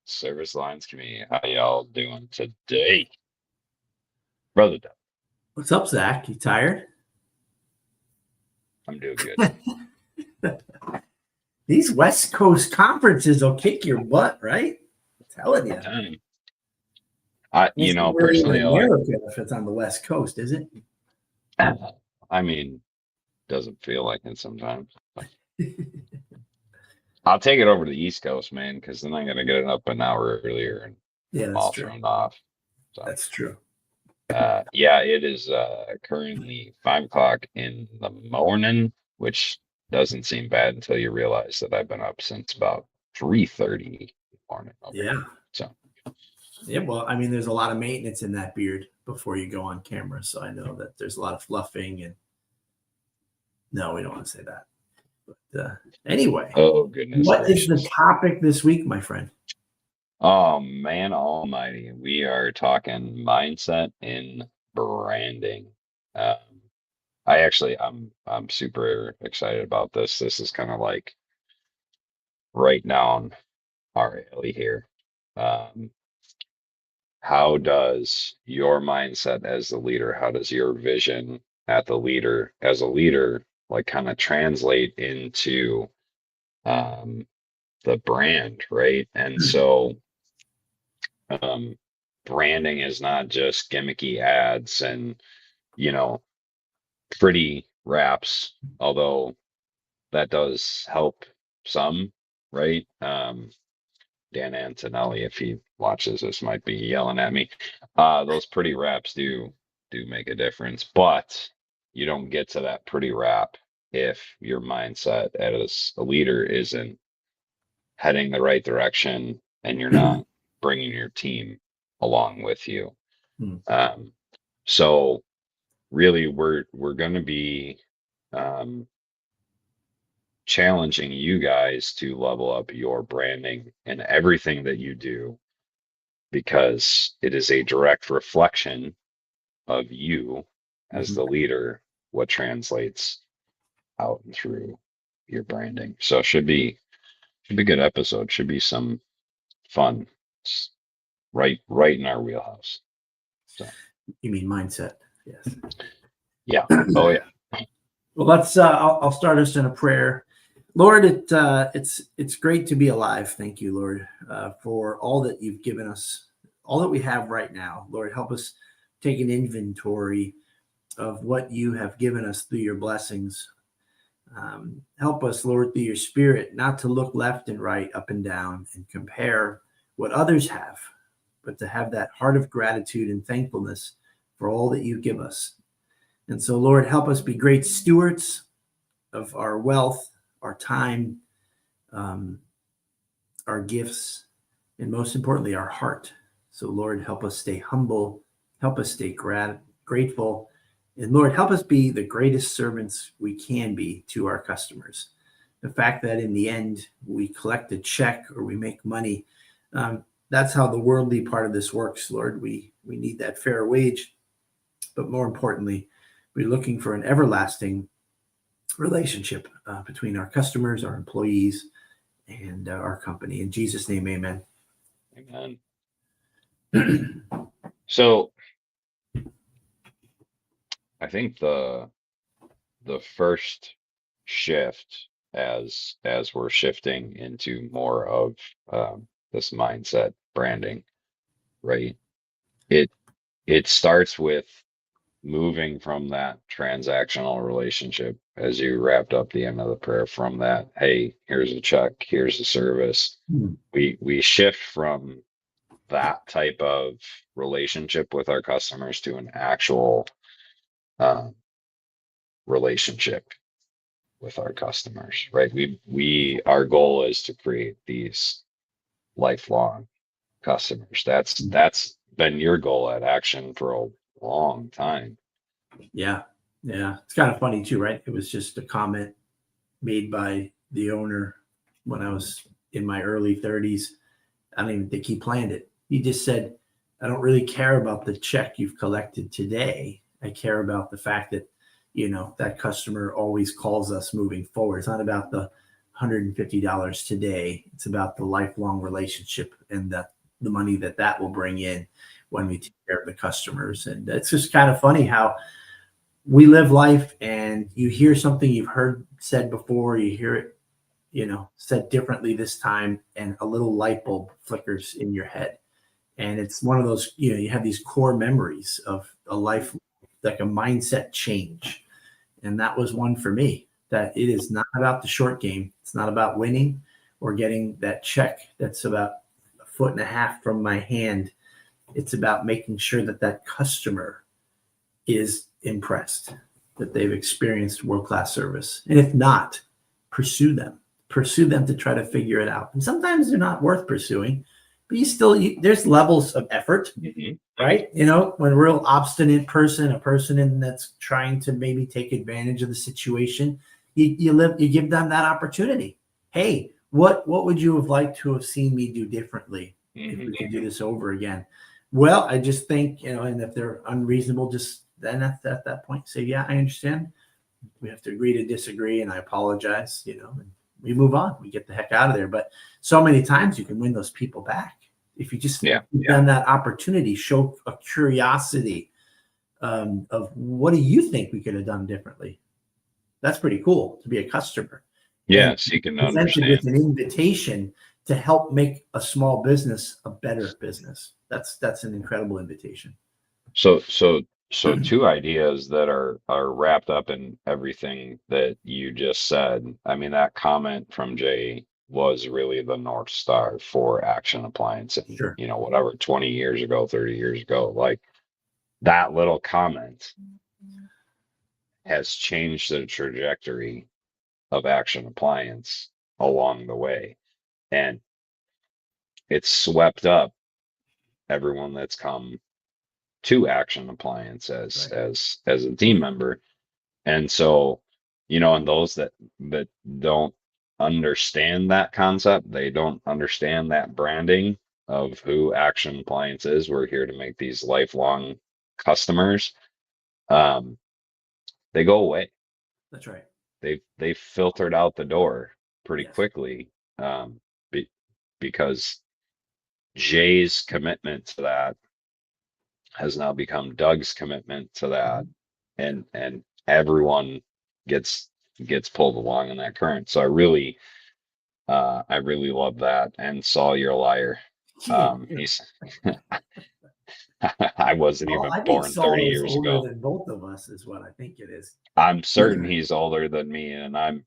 Service Lines community. How y'all doing today? Brother Doug, What's up, Zach? You tired? I'm doing good. These West Coast conferences will kick your butt, right? I'm telling you. Time. We're Personally, in America if it's on the West Coast, is it? I mean, doesn't feel like it sometimes. I'll take it over to the East Coast, man, because then I'm gonna get it up an hour earlier and Yeah, I'm that's all true. thrown off. So, That's true. yeah, it is currently 5 o'clock in the morning, which doesn't seem bad until you realize that I've been up since about 3:30 in the morning. Yeah. So. Yeah, well, I mean, there's a lot of maintenance in that beard before you go on camera. So I know that there's a lot of fluffing and no, we don't want to say that. But anyway, Oh, goodness what gracious. is the topic this week, my friend? Oh, man almighty. We are talking mindset in branding. I'm super excited about this. This is kind of like right down our alley here. How does your mindset as the leader, how does your vision as a leader, like kind of translate into the brand, right? And so branding is not just gimmicky ads and, pretty wraps, although that does help some, right? Dan Antonelli, if he watches this, might be yelling at me. Those pretty wraps do make a difference, but you don't get to that pretty wrap if your mindset as a leader isn't heading the right direction and you're not bringing your team along with you. So really, we're going to be challenging you guys to level up your branding and everything that you do, because it is a direct reflection of you as the leader, what translates out and through your branding. So it should be a good episode. Should be some fun. It's right in our wheelhouse. So You mean mindset? Yes. Yeah. Oh yeah. Well, let's. I'll start us in a prayer. Lord, it's great to be alive. Thank you, Lord, for all that you've given us, all that we have right now. Lord, help us take an inventory of what you have given us through your blessings. Help us, Lord, through your Spirit, not to look left and right, up and down, and compare what others have, but to have that heart of gratitude and thankfulness for all that you give us. And so, Lord, help us be great stewards of our wealth, our time, our gifts, and most importantly, our heart. So, Lord, help us stay humble, help us stay grateful, and Lord, help us be the greatest servants we can be to our customers. The fact that in the end, we collect a check or we make money, that's how the worldly part of this works, Lord. We need that fair wage, but more importantly, we're looking for an everlasting relationship between our customers, our employees, and our company. In Jesus' name, amen. Amen. So I think the first shift as we're shifting into more of this mindset branding, right? It starts with moving from that transactional relationship, as you wrapped up the end of the prayer, from that, hey, here's a check, here's a service. We shift from that type of relationship with our customers to an actual relationship with our customers, right? Our goal is to create these lifelong customers. That's been your goal at Action for a long time. Yeah. It's kind of funny too, right? It was just a comment made by the owner when I was in my early 30s. I don't even think he planned it. He just said, I don't really care about the check you've collected today. I care about the fact that, that customer always calls us moving forward. It's not about the $150 today. It's about the lifelong relationship and the money that will bring in when we take care of the customers. And it's just kind of funny how we live life, and you hear something you've heard said before, you hear it, said differently this time, and a little light bulb flickers in your head. And it's one of those, you have these core memories of a life, like a mindset change. And that was one for me, that it is not about the short game. It's not about winning or getting that check that's about a foot and a half from my hand. It's about making sure that customer is impressed, that they've experienced world-class service. And if not, pursue them to try to figure it out. And sometimes they're not worth pursuing, but there's levels of effort, right? When a real obstinate person, a person that's trying to maybe take advantage of the situation, you give them that opportunity. Hey, what would you have liked to have seen me do differently if we could do this over again? Well, I just think, and if they're unreasonable, just then at that point, say, yeah, I understand. We have to agree to disagree, and I apologize, and we move on. We get the heck out of there. But so many times you can win those people back if you just give them that opportunity, show a curiosity of what do you think we could have done differently. That's pretty cool to be a customer. Yes, you can understand. With an invitation to help make a small business a better business. That's an incredible invitation. So two ideas that are wrapped up in everything that you just said. I mean, that comment from Jay was really the North Star for Action Appliance. And, sure. Whatever, 20 years ago, 30 years ago, like that little comment has changed the trajectory of Action Appliance along the way. And it's swept up everyone that's come to Action Appliance as a team member. And so, and those that don't understand that concept, they don't understand that branding of who Action Appliance is. We're here to make these lifelong customers. They go away. That's right. They filtered out the door pretty quickly, because Jay's commitment to that has now become Doug's commitment to that, and everyone gets pulled along in that current. So I really love that. And Saul, you're a liar. He's I wasn't even I think born Saul 30 is years older ago. than both of us, is what I think it is. I'm certain he's older than me, and I'm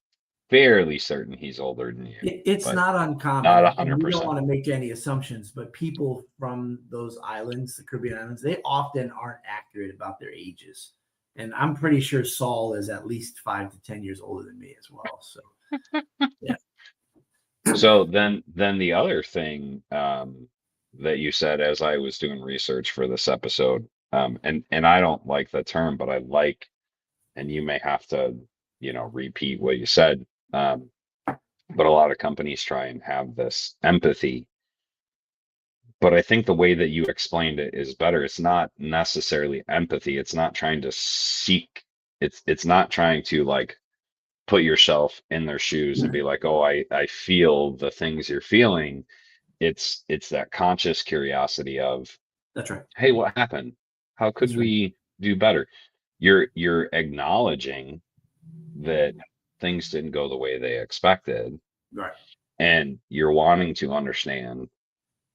fairly certain he's older than you. It's not uncommon. Not 100%. We 100%. don't want to make any assumptions, but people from those islands, the Caribbean islands, they often aren't accurate about their ages. And I'm pretty sure Saul is at least 5 to 10 years older than me as well. So, yeah. So then the other thing that you said as I was doing research for this episode, and I don't like the term, but I like, and you may have to, repeat what you said, but a lot of companies try and have this empathy. But I think the way that you explained it is better. It's not necessarily empathy. It's not trying to seek. It's not trying to like put yourself in their shoes and be like, oh, I feel the things you're feeling. It's that conscious curiosity of, that's right. Hey, what happened? How could we do better? You're acknowledging that things didn't go the way they expected. Right. And you're wanting to understand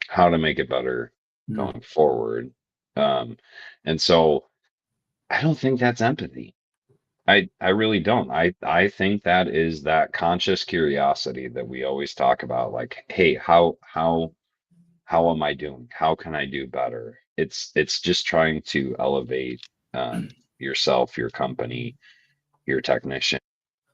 how to make it better going forward. And so I don't think that's empathy. I really don't. I think that is that conscious curiosity that we always talk about. Like, hey, how am I doing? How can I do better? It's just trying to elevate yourself, your company, your technician,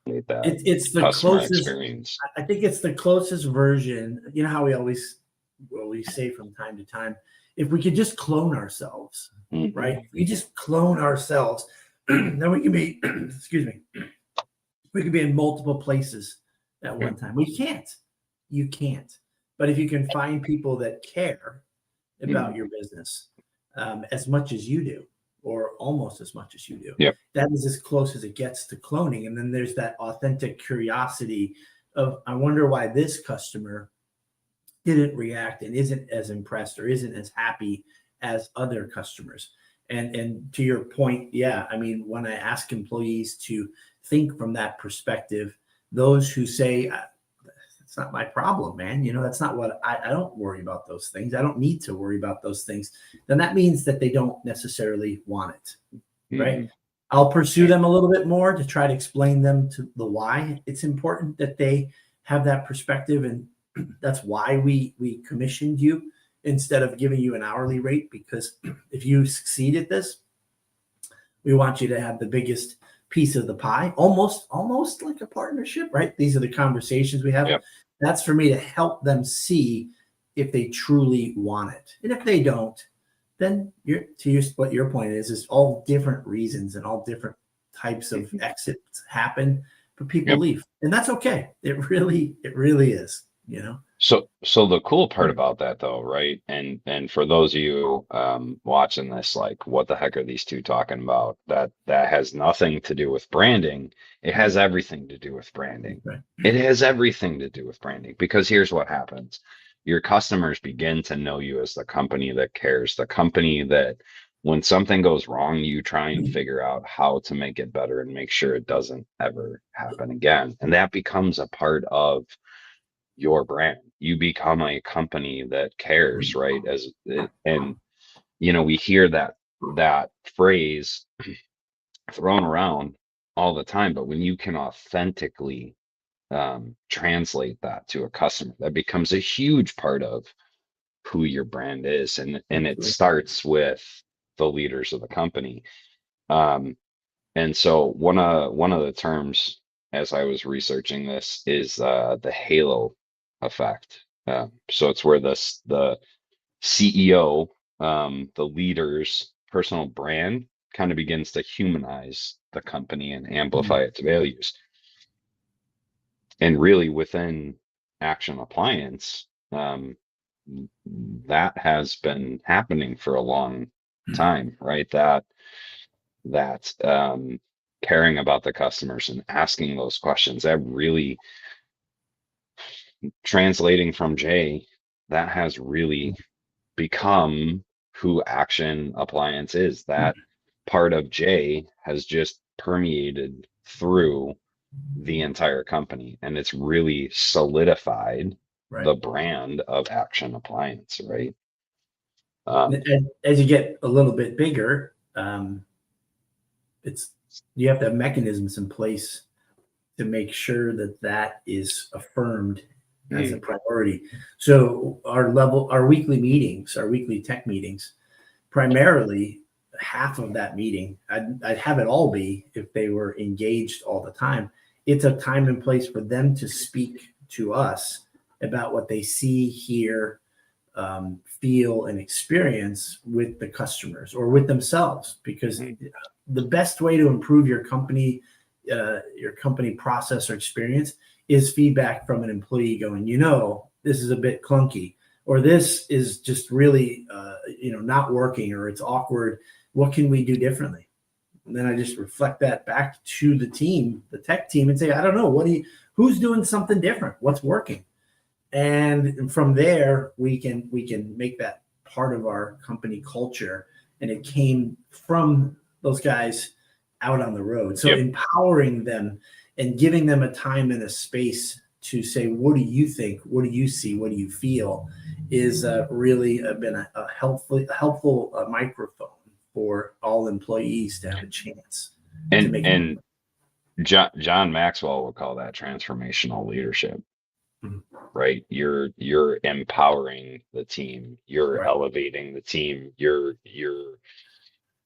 that it's the customer closest experience. I think it's the closest version. You know how we say from time to time, if we could just clone ourselves, right? If we just clone ourselves, then we can be, excuse me, we could be in multiple places at one time. We can't. You can't. But if you can find people that care about your business as much as you do, or almost as much as you do, that is as close as it gets to cloning. And then there's that authentic curiosity of, I wonder why this customer didn't react and isn't as impressed or isn't as happy as other customers. And to your point, yeah, I mean, when I ask employees to think from that perspective, those who say, it's not my problem, man. That's not what I don't worry about those things. I don't need to worry about those things. Then that means that they don't necessarily want it, right? Hmm. I'll pursue them a little bit more to try to explain them to the why it's important that they have that perspective. And that's why we commissioned you instead of giving you an hourly rate, because if you succeed at this, we want you to have the biggest piece of the pie, almost like a partnership, right? These are the conversations we have. Yep. That's for me to help them see if they truly want it. And if they don't, then what your point is all different reasons and all different types of exits happen, but people Yep. leave. And that's okay. It really is. So the cool part about that though, right? And for those of you watching this, like, what the heck are these two talking about? That has nothing to do with branding. It has everything to do with branding. Right. It has everything to do with branding, because here's what happens. Your customers begin to know you as the company that cares, the company that when something goes wrong, you try and figure out how to make it better and make sure it doesn't ever happen again. And that becomes a part of your brand. You become a company that cares, right? And we hear that phrase thrown around all the time, but when you can authentically translate that to a customer, that becomes a huge part of who your brand is, and it starts with the leaders of the company. And so one of the terms, as I was researching this, is the halo effect. So it's where the CEO, the leader's personal brand, kind of begins to humanize the company and amplify its values. And really, within Action Appliance, that has been happening for a long time, right? That caring about the customers and asking those questions, that really, translating from Jay, that has really become who Action Appliance is. That part of Jay has just permeated through the entire company, and it's really solidified Right. the brand of Action Appliance, right? Um, And as you get a little bit bigger, you have to have mechanisms in place to make sure that is affirmed as a priority. So our weekly meetings, our weekly tech meetings, primarily half of that meeting, I'd have it all be, if they were engaged all the time, it's a time and place for them to speak to us about what they see, hear, feel, and experience with the customers or with themselves. Because the best way to improve your company process or experience is feedback from an employee going, this is a bit clunky, or this is just really, not working, or it's awkward. What can we do differently? And then I just reflect that back to the team, the tech team, and say, I don't know, who's doing something different? What's working? And from there, we can make that part of our company culture. And it came from those guys out on the road. So empowering them and giving them a time and a space to say, what do you think? What do you see? What do you feel? Is really been a helpful microphone for all employees to have a chance to make and John Maxwell would call that transformational leadership. Right? You're empowering the team, you're elevating the team, you're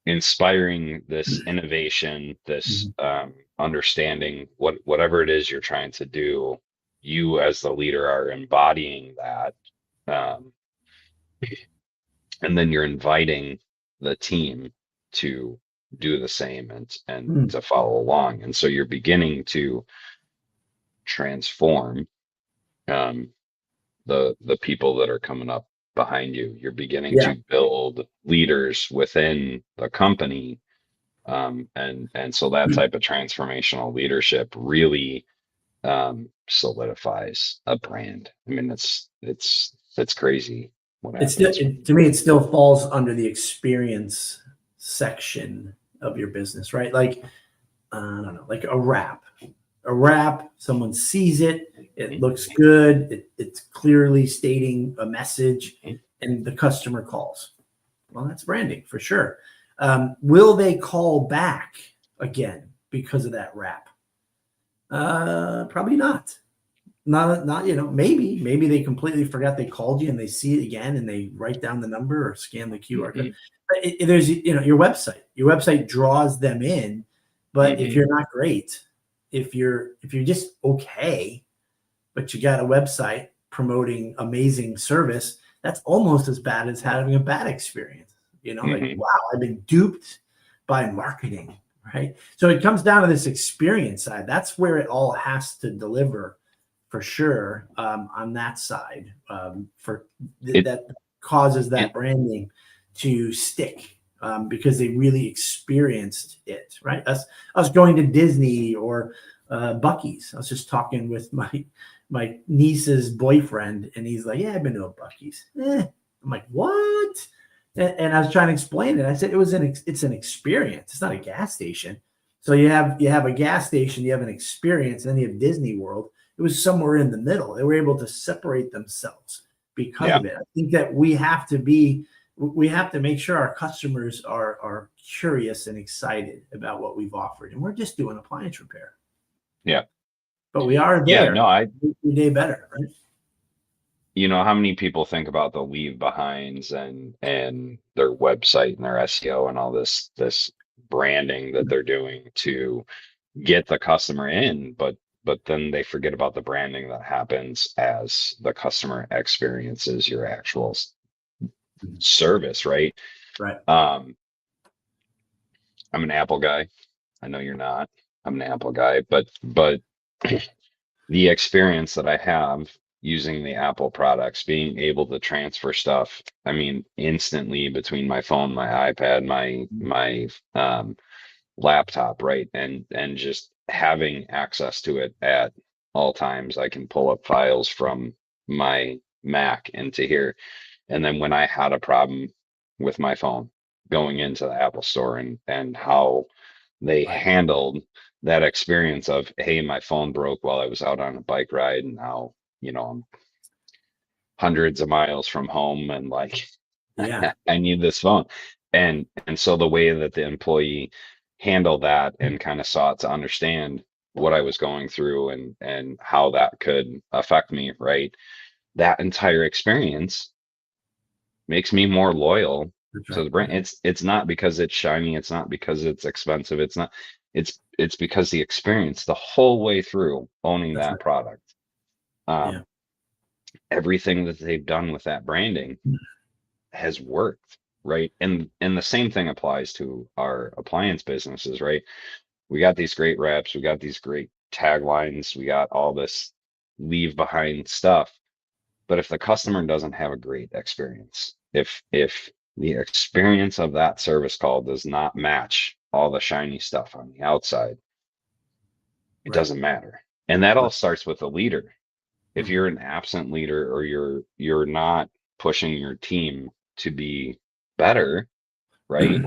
inspiring this innovation, this understanding, whatever it is you're trying to do. You as the leader are embodying that, and then you're inviting the team to do the same and to follow along. And so you're beginning to transform the people that are coming up behind you. You're beginning to build leaders within the company, and so that type of transformational leadership really solidifies a brand. I mean, it's crazy what It's still, happens. to me, it still falls under the experience section of your business, right? Like, I don't know, like a wrap, someone sees it, it looks good, it's clearly stating a message, and the customer calls. Well, that's branding for sure. Will they call back again because of that wrap? Probably not. Not, maybe they completely forgot they called you and they see it again and they write down the number or scan the QR code. But there's, your website draws them in. But if you're not great, if you're just okay, but you got a website promoting amazing service, that's almost as bad as having a bad experience. Like, wow, I've been duped by marketing, right? So it comes down to this experience side. That's where it all has to deliver for sure, on that side, that causes that branding to stick, because they really experienced it, right? Us going to Disney or Buc-ee's. I was just talking with my niece's boyfriend, and he's like, "Yeah, I've been to a Buc-ee's." I'm like, "What?" And I was trying to explain it. I said it's an experience. It's not a gas station. So you have a gas station, you have an experience, and then you have Disney World. It was somewhere in the middle. They were able to separate themselves because of it. I think that we have to make sure our customers are curious and excited about what we've offered. And we're just doing appliance repair. Yeah. But we are there. Yeah, no, every day better, right? How many people think about the leave behinds and their website and their SEO and all this branding that they're doing to get the customer in, but then they forget about the branding that happens as the customer experiences your actual service, right? Right. I'm an Apple guy. I know you're not. I'm an Apple guy, but the experience that I have using the Apple products, being able to transfer stuff, I mean, instantly between my phone, my iPad, my laptop, right? And just having access to it at all times. I can pull up files from my Mac into here. And then when I had a problem with my phone, going into the Apple store and how they handled that experience of, hey, my phone broke while I was out on a bike ride, and now, I'm hundreds of miles from home, and like, Yeah. I need this phone. And so the way that the employee handled that and kind of sought to understand what I was going through and how that could affect me, right? That entire experience makes me more loyal to the brand. It's not because it's shiny, it's not because it's expensive, it's because the experience the whole way through owning that product. Everything that they've done with that branding has worked, right? And the same thing applies to our appliance businesses, right? We got these great reps, we got these great taglines, we got all this leave behind stuff. But if the customer doesn't have a great experience, if the experience of that service call does not match all the shiny stuff on the outside, it doesn't matter. And that all starts with a leader. If you're an absent leader or you're not pushing your team to be better, right?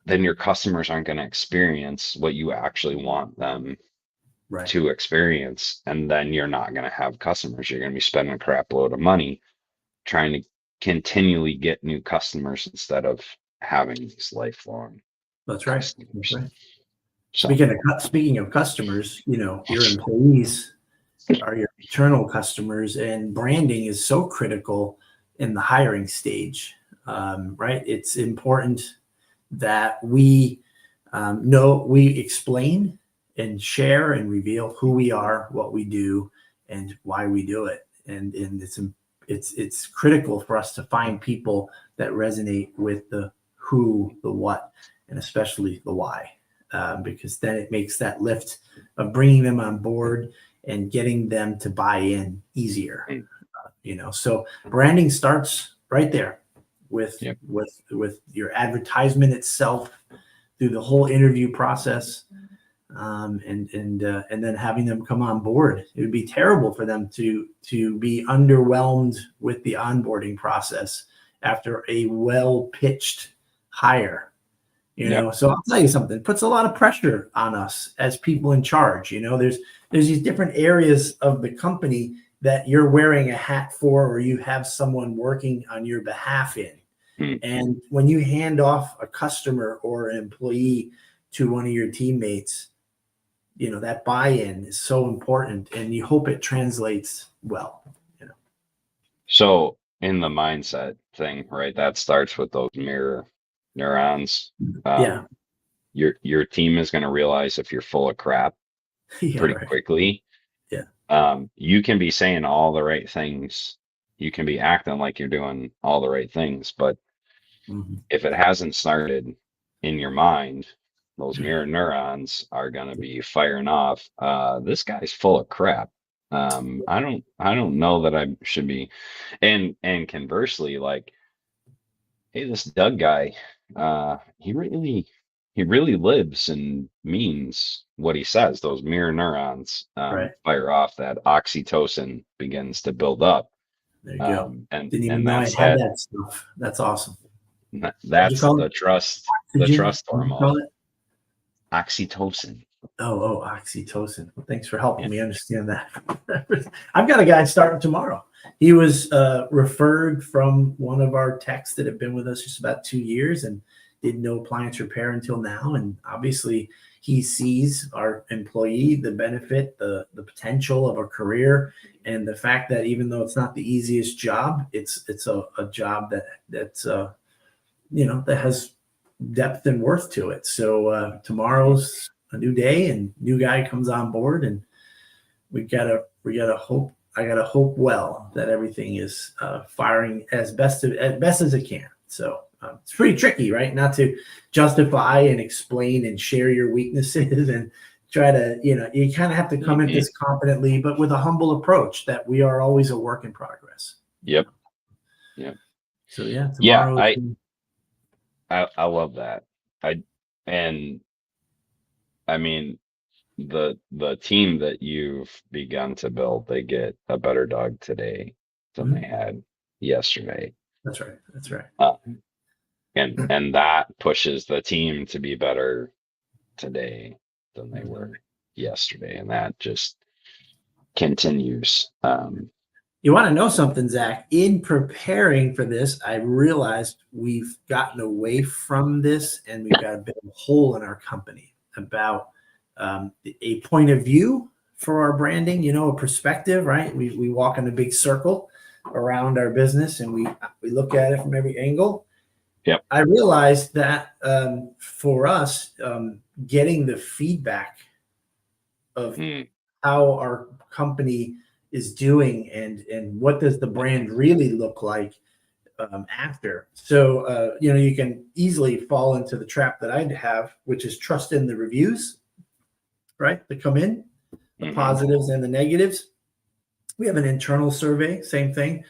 Then your customers aren't going to experience what you actually want them to experience. And then you're not going to have customers. You're going to be spending a crap load of money trying to continually get new customers instead of having these lifelong customers. That's right. So, Speaking of customers, your employees are your eternal customers, and branding is so critical in the hiring stage, right? It's important that we we explain and share and reveal who we are, what we do, and why we do it. And it's critical for us to find people that resonate with the who, the what, and especially the why, because then it makes that lift of bringing them on board and getting them to buy in easier. So branding starts right there with your advertisement itself, through the whole interview process, and then having them come on board. It would be terrible for them to be underwhelmed with the onboarding process after a well pitched hire. Yep. So I'll tell you something. It puts a lot of pressure on us as people in charge. There's these different areas of the company that you're wearing a hat for, or you have someone working on your behalf in. Mm. And when you hand off a customer or an employee to one of your teammates, that buy-in is so important, and you hope it translates well. So in the mindset thing, right, that starts with those mirror neurons. Yeah. Your team is going to realize if you're full of crap Yeah. pretty Right. quickly. Yeah. You can be saying all the right things. You can be acting like you're doing all the right things, but Mhm. if it hasn't started in your mind, those mirror neurons are going to be firing off. This guy's full of crap. I don't know that I should be. And conversely, like, hey, this Doug guy, he really lives and means what he says. Those mirror neurons Right. fire off. That oxytocin begins to build up. There you go. And Didn't even and know I that's had that. that stuff. That's awesome. What'd you That's call the it? Oxygen? trust What'd you call hormone. it? Oxytocin. Oxytocin. Well, thanks for helping Yeah. me understand that. I've got a guy starting tomorrow. He was referred from one of our techs that have been with us just about 2 years and did no appliance repair until now. And obviously, he sees our employee, the benefit, the potential of a career, and the fact that even though it's not the easiest job, it's a job that's that has depth and worth to it. So tomorrow's a new day, and new guy comes on board, and we gotta hope. I gotta hope well that everything is firing as best as it can. So it's pretty tricky, right? Not to justify and explain and share your weaknesses and try to, you kind of have to come at this confidently, but with a humble approach that we are always a work in progress. Yep. Yep. So yeah, Yeah, tomorrow. I love that. And I mean, the team that you've begun to build, they get a better dog today than they had yesterday. That's right. That's right. And that pushes the team to be better today than they were yesterday, and that just continues. You want to know something, Zach? In preparing for this, I realized we've gotten away from this, and we've got a bit of a hole in our company about a point of view for our branding. A perspective, right? We walk in a big circle around our business, and we look at it from every angle. Yep. I realized that for us, getting the feedback of how our company is doing and what does the brand really look like after. So, you can easily fall into the trap that I'd have, which is trust in the reviews, right? That come in, the positives and the negatives. We have an internal survey, same thing.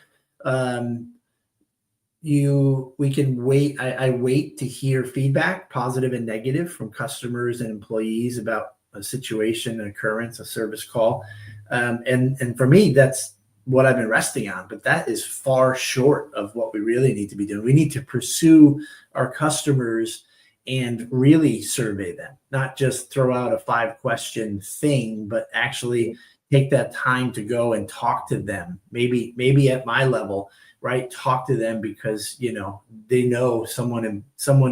We can wait. I wait to hear feedback, positive and negative, from customers and employees about a situation, an occurrence, a service call. And for me, that's what I've been resting on, but that is far short of what we really need to be doing. We need to pursue our customers and really survey them, not just throw out a 5-question thing, but actually take that time to go and talk to them. Maybe at my level, right? Talk to them because, they know someone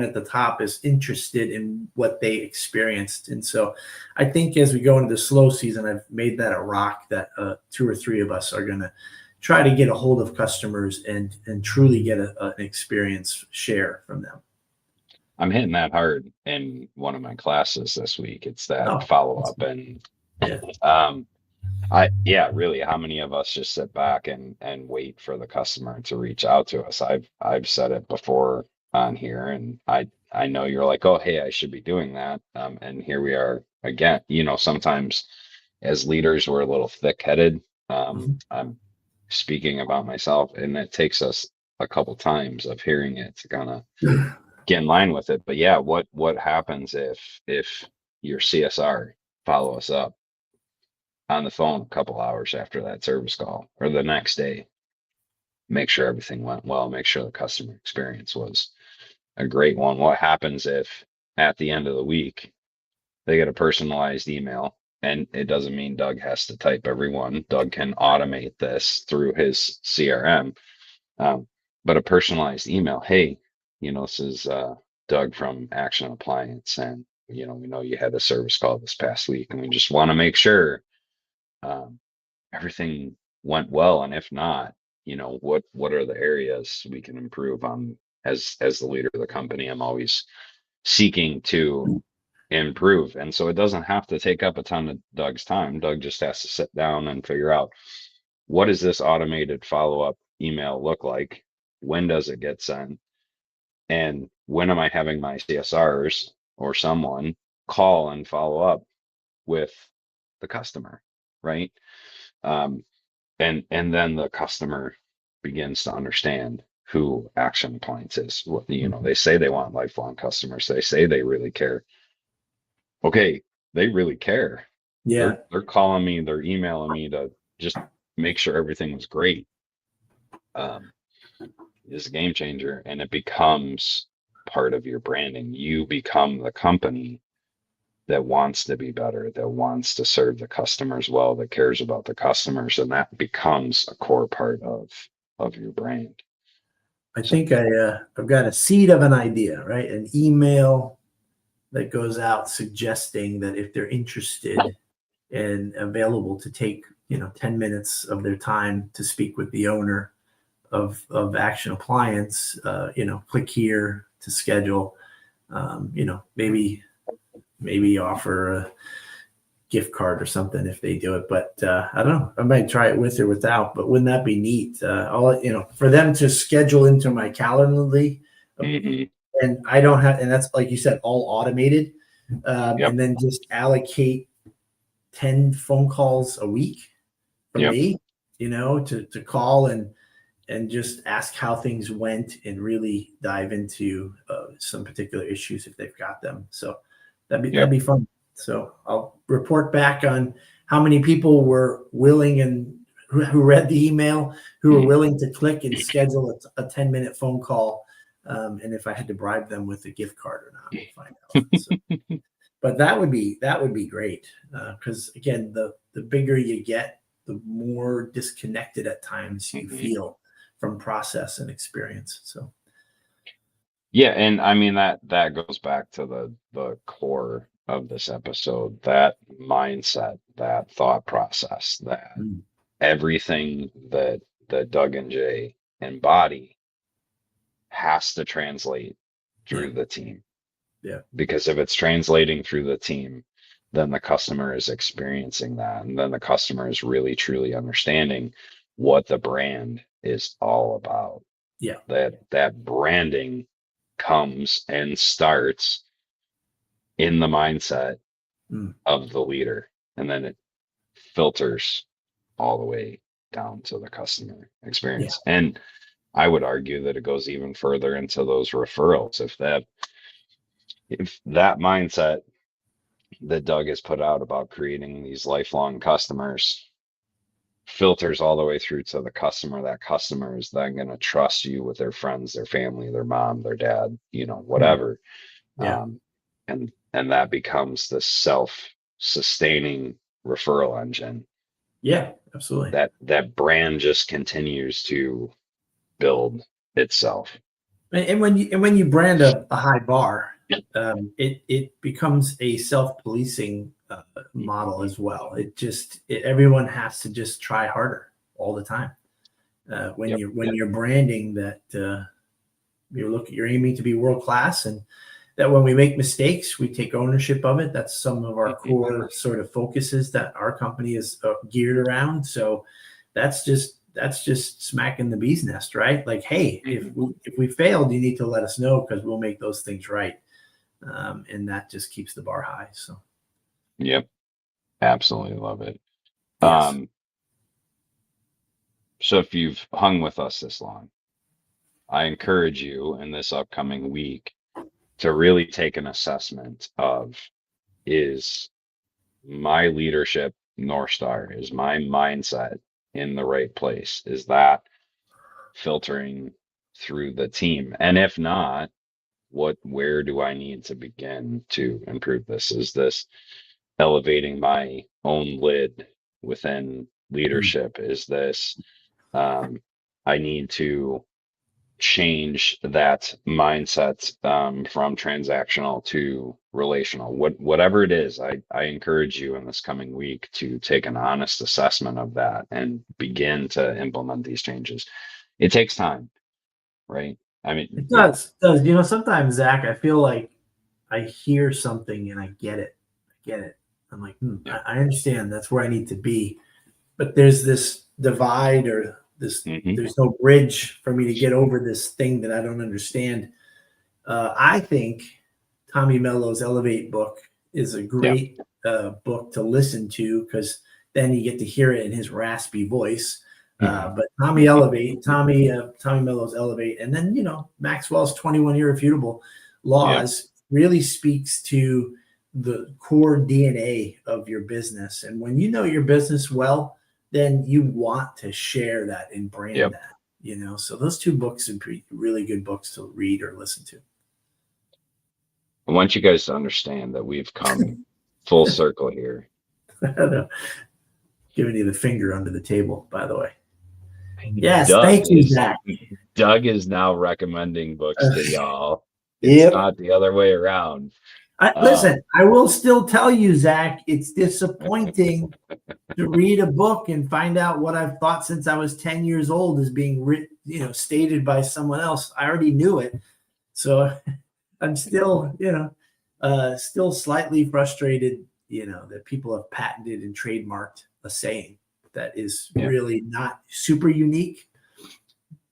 at the top is interested in what they experienced. And so I think as we go into the slow season, I've made that a rock that 2 or 3 of us are going to try to get a hold of customers and truly get an experience share from them. I'm hitting that hard in one of my classes this week. It's that Oh, follow-up. And really, how many of us just sit back and wait for the customer to reach out to us? I've said it before on here, and I know you're like, oh, hey, I should be doing that. And here we are again. Sometimes as leaders, we're a little thick-headed. I'm speaking about myself, and it takes us a couple times of hearing it to kind of get in line with it. But yeah, what happens if your CSR follow us up on the phone a couple hours after that service call or the next day. Make sure everything went well, make sure the customer experience was a great one. What happens if at the end of the week they get a personalized email? And it doesn't mean Doug has to type every one. Doug can automate this through his CRM. Um, but a personalized email, hey, this is Doug from Action Appliance, and we know you had a service call this past week, and we just want to make sure um, everything went well, and if not, what are the areas we can improve on? As the leader of the company, I'm always seeking to improve, and so it doesn't have to take up a ton of Doug's time. Doug just has to sit down and figure out, what does this automated follow-up email look like? When does it get sent? And when am I having my CSRs or someone call and follow up with the customer, right? Um, and then the customer begins to understand who Action Appliance is. They say they want lifelong customers. They say they really care. Okay, they really care. Yeah. They're calling me, they're emailing me to just make sure everything was great. Is a game changer, and it becomes part of your branding. You become the company that wants to be better, that wants to serve the customers well, that cares about the customers, and that becomes a core part of your brand. I So, think I've got a seed of an idea, right? An email that goes out suggesting that if they're interested and available to take 10 minutes of their time to speak with the owner of Action Appliance, click here to schedule. Maybe offer a gift card or something if they do it. But I don't know. I might try it with or without. But wouldn't that be neat? For them to schedule into my Calendly, mhm. and I don't have, and that's like you said, all automated, Yep, and then just allocate 10 phone calls a week from yep, me, to call and just ask how things went and really dive into some particular issues if they've got them. So that'd yep. be fun. So I'll report back on how many people were willing and who read the email, who were Mhm. willing to click and schedule a 10-minute phone call. And if I had to bribe them with a gift card or not, we'll find out. So, but that would be great. Because again, the bigger you get, the more disconnected at times you Mhm. feel from process and experience. So Yeah, and I mean that goes back to the core of this episode, that mindset, that thought process, that mm, everything that Doug and Jay embody has to translate yeah, through the team. yeah, Because if it's translating through the team, then the customer is experiencing that. And then the customer is really truly understanding what the brand is all about. yeah, That branding comes and starts in the mindset mm, of the leader. And then it filters all the way down to the customer yeah, experience. And I would argue that it goes even further into those referrals. If that mindset that Doug has put out about creating these lifelong customers filters all the way through to the customer, that customer is then going to trust you with their friends, their family, their mom, their dad, mm, whatever. yeah, And that becomes the self-sustaining referral engine. yeah, absolutely. That brand just continues to build itself. And when you brand a high bar, it becomes a self-policing model as well. Everyone has to just try harder all the time. When Yep. you're branding that, you're aiming to be world class, and that when we make mistakes, we take ownership of it. That's some of our Mhm. core sort of focuses that our company is geared around. So that's just smacking the bee's nest, right? Like, hey, if Mhm. we failed, you need to let us know because we'll make those things right, and that just keeps the bar high. So Yep. Absolutely love it. yes, Um, so if you've hung with us this long, I encourage you in this upcoming week to really take an assessment of is my leadership North Star? Is my mindset in the right place? Is that filtering through the team? And if not, where do I need to begin to improve this? Is this elevating my own lid within Mm. leadership? Is this um, I need to change that mindset from transactional to relational? Whatever it is, I encourage you in this coming week to take an honest assessment of that and begin to implement these changes. It takes time, right? I mean, It does. You know, sometimes, Zach, I feel like I hear something and I get it. I get it. I'm like, yeah, I understand that's where I need to be. But there's this divide or hmm, there's no bridge for me to get over this thing that I don't understand. I think Tommy Mello's Elevate book is a yeah, great book to listen to because then you get to hear it in his raspy voice. But Tommy Mello's Elevate, and then Maxwell's 21 Irrefutable yeah, Laws really speaks to the core DNA of your business. And when you know your business well, then you want to share that and brand yep. that. So those two books are really good books to read or listen to. I want you guys to understand that we've come full circle here. Giving you the finger under the table, by the way. Yes, Doug thank you, is Zach. Doug is now recommending books to y'all. It's Yep. not the other way around. Listen, Um, I will still tell you, Zach, it's disappointing to read a book and find out what I've thought since I was 10 years old is being stated by someone else. I already knew it. So I'm still, still slightly frustrated, that people have patented and trademarked a saying that is yeah, really not super unique.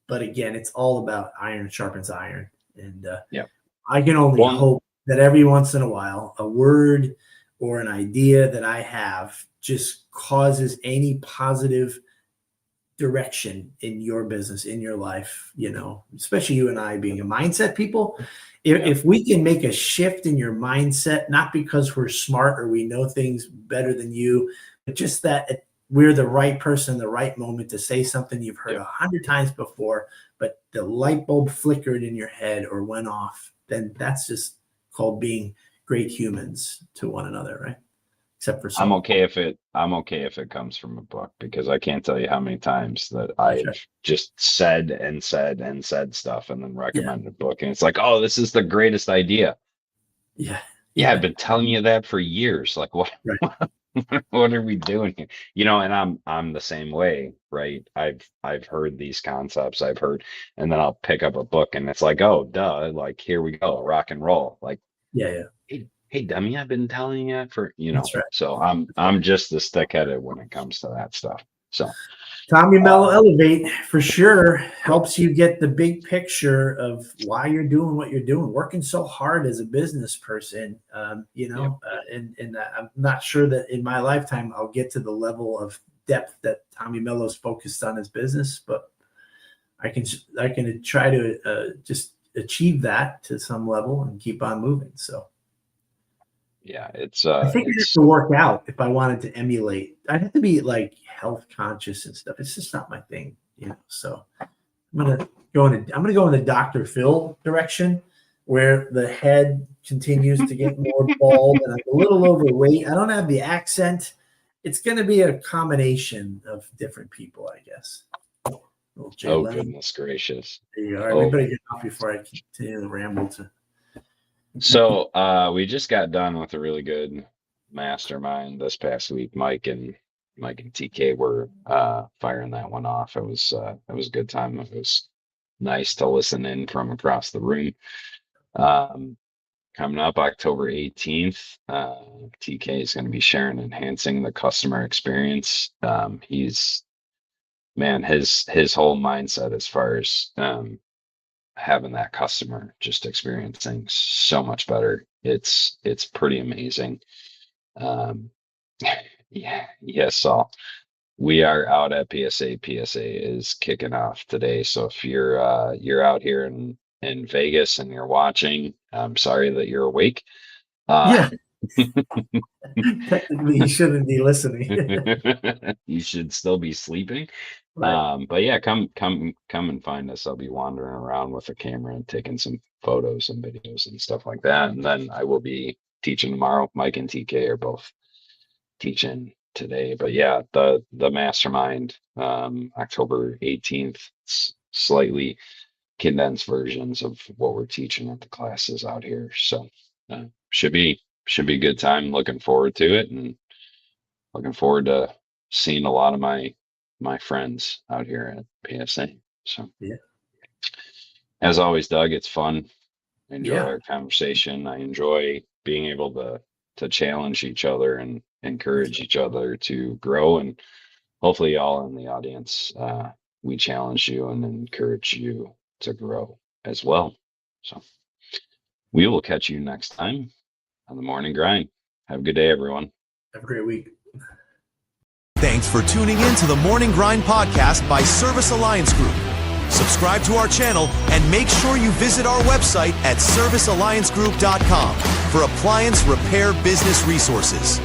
But again, it's all about iron sharpens iron. And yeah. I can only One, hope that every once in a while, a word or an idea that I have just causes any positive direction in your business, in your life, especially you and I being a mindset people. If, yeah, if we can make a shift in your mindset, not because we're smart or we know things better than you, but just that we're the right person, the right moment to say something you've heard yeah. 100 times before, but the light bulb flickered in your head or went off, then that's just called being great humans to one another, right? Except for some. I'm okay if it comes from a book because I can't tell you how many times that That's I've right. just said and said and said stuff and then Yeah. recommended a book and it's like, oh, this is the greatest idea. Yeah. Yeah, I've Yeah. been telling you that for years. Like what Right. what are we doing here? And I'm the same way, right? I've heard these concepts, I've heard, and then I'll pick up a book and it's like, oh, duh, like here we go, rock and roll. Like, Yeah. Yeah. hey, dummy, I've been telling you for, That's right. so I'm just the stick-headed when it comes to that stuff. So, Tommy Mello um, Elevate for sure yeah, helps you get the big picture of why you're doing what you're doing, working so hard as a business person. yeah, And I'm not sure that in my lifetime I'll get to the level of depth that Tommy Mello's focused on his business, but I can try to just achieve that to some level and keep on moving. So yeah, I think I'd have it's to work out if I wanted to emulate. I'd have to be like health conscious and stuff. It's just not my thing. So I'm gonna go in the Dr. Phil direction, where the head continues to get more bald and I'm a little overweight. I don't have the accent. It's gonna be a combination of different people, I guess. Little Jay oh Leno. goodness gracious. There you go. All right, we Oh, better get off before I continue the ramble to so we just got done with a really good mastermind this past week. Mike and TK were firing that one off. It was a good time. It was nice to listen in from across the room. Um, Coming up October 18th, TK is going to be sharing enhancing the customer experience. He's man, his whole mindset as far as having that customer just experiencing so much better. It's pretty amazing. Um, yeah, yes, so we are out at PSA. PSA is kicking off today. So if you're out here in Vegas and you're watching, I'm sorry that you're awake. Uh, yeah. Technically, you shouldn't be listening. You should still be sleeping. Right. But yeah, come and find us. I'll be wandering around with a camera and taking some photos and videos and stuff like that. And then I will be teaching tomorrow. Mike and TK are both teaching today. But yeah, the mastermind, October 18th, slightly condensed versions of what we're teaching at the classes out here. So should be a good time. Looking forward to it, and looking forward to seeing a lot of my friends out here at PSA. So Yeah. as always, Doug, it's fun. I enjoy Yeah. our conversation. I enjoy being able to challenge each other and That's encourage each other to grow. And hopefully all in the audience, we challenge you and encourage you to grow as well. So we will catch you next time on the morning grind. Have a good day, everyone. Have a great week. Thanks for tuning in to the Morning Grind podcast by Service Alliance Group. Subscribe to our channel and make sure you visit our website at servicealliancegroup.com for appliance repair business resources.